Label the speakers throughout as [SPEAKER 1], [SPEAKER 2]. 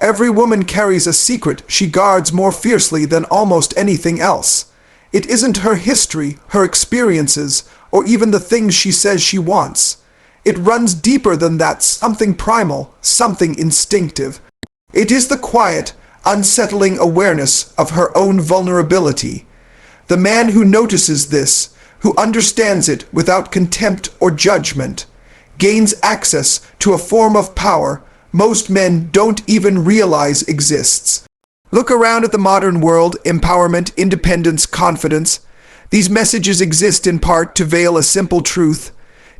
[SPEAKER 1] Every woman carries a secret she guards more fiercely than almost anything else. It isn't her history, her experiences, or even the things she says she wants. It runs deeper than that, something primal, something instinctive. It is the quiet, unsettling awareness of her own vulnerability. The man who notices this, who understands it without contempt or judgment, gains access to a form of power most men don't even realize exists. Look around at the modern world: empowerment, independence, confidence. These messages exist in part to veil a simple truth.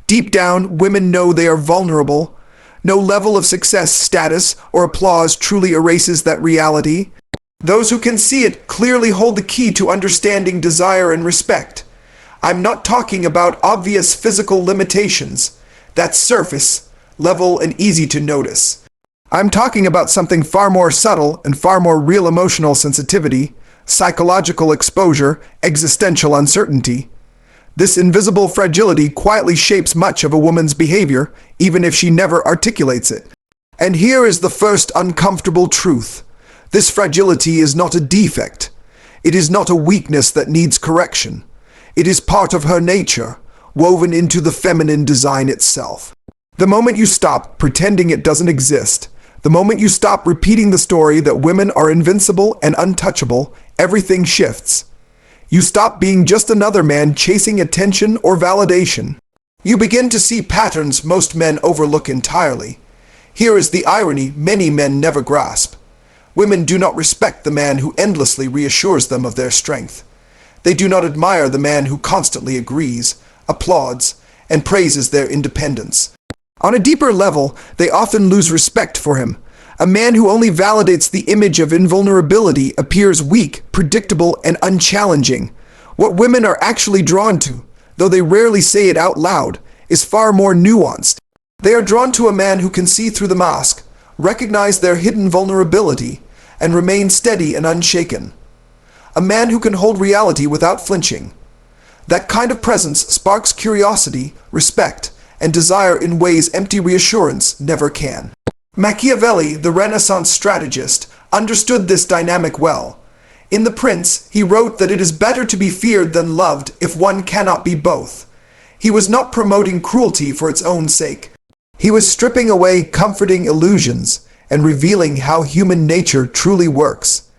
[SPEAKER 1] Deep down, women know they are vulnerable. No level of success, status, or applause truly erases that reality. Those who can see it clearly hold the key to understanding desire and respect. I'm not talking about obvious physical limitations. That's surface level and easy to notice. I'm talking about something far more subtle and far more real: emotional sensitivity, psychological exposure, existential uncertainty. This invisible fragility quietly shapes much of a woman's behavior, even if she never articulates it. And here is the first uncomfortable truth. This fragility is not a defect. It is not a weakness that needs correction. It is part of her nature, woven into the feminine design itself. The moment you stop pretending it doesn't exist, the moment you stop repeating the story that women are invincible and untouchable, everything shifts. You stop being just another man chasing attention or validation. You begin to see patterns most men overlook entirely. Here is the irony many men never grasp. Women do not respect the man who endlessly reassures them of their strength. They do not admire the man who constantly agrees, applauds, and praises their independence. On a deeper level, they often lose respect for him. A man who only validates the image of invulnerability appears weak, predictable, and unchallenging. What women are actually drawn to, though they rarely say it out loud, is far more nuanced. They are drawn to a man who can see through the mask, recognize their hidden vulnerability, and remain steady and unshaken. A man who can hold reality without flinching. That kind of presence sparks curiosity, respect, and desire in ways empty reassurance never can. Machiavelli, the Renaissance strategist, understood this dynamic well. In The Prince, he wrote that it is better to be feared than loved if one cannot be both. He was not promoting cruelty for its own sake. He was stripping away comforting illusions and revealing how human nature truly works,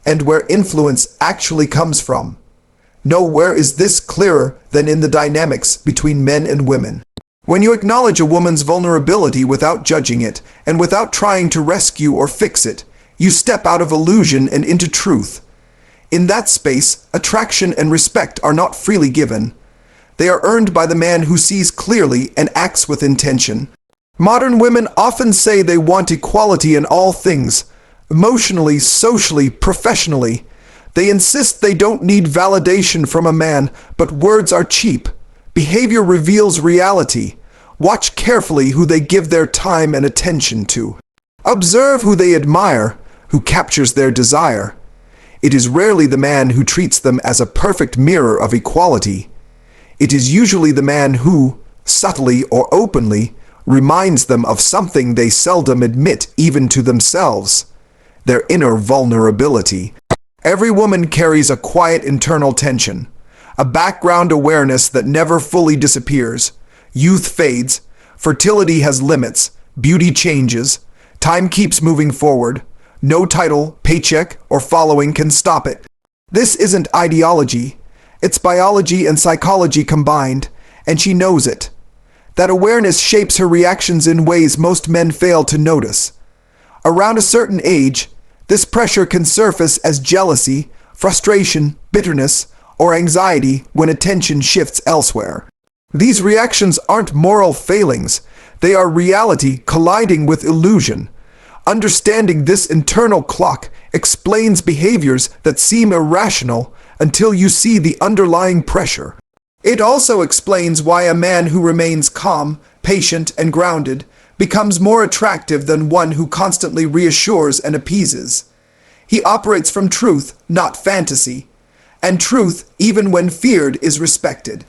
[SPEAKER 1] and where influence actually comes from. Nowhere is this clearer than in the dynamics between men and women. When you acknowledge a woman's vulnerability without judging it, and without trying to rescue or fix it, you step out of illusion and into truth. In that space, attraction and respect are not freely given. They are earned by the man who sees clearly and acts with intention. Modern women often say they want equality in all things, emotionally, socially, professionally. They insist they don't need validation from a man, but words are cheap. Behavior reveals reality. Watch carefully who they give their time and attention to. Observe who they admire, who captures their desire. It is rarely the man who treats them as a perfect mirror of equality. It is usually the man who, subtly or openly, reminds them of something they seldom admit even to themselves: their inner vulnerability. Every woman carries a quiet internal tension, a background awareness that never fully disappears. Youth fades, fertility has limits, beauty changes, time keeps moving forward. No title, paycheck, or following can stop it. This isn't ideology. It's biology and psychology combined, and she knows it. That awareness shapes her reactions in ways most men fail to notice. Around a certain age, this pressure can surface as jealousy, frustration, bitterness, or anxiety when attention shifts elsewhere. These reactions aren't moral failings. They are reality colliding with illusion. Understanding this internal clock explains behaviors that seem irrational until you see the underlying pressure. It also explains why a man who remains calm, patient, and grounded becomes more attractive than one who constantly reassures and appeases. He operates from truth, not fantasy. And truth, even when feared, is respected.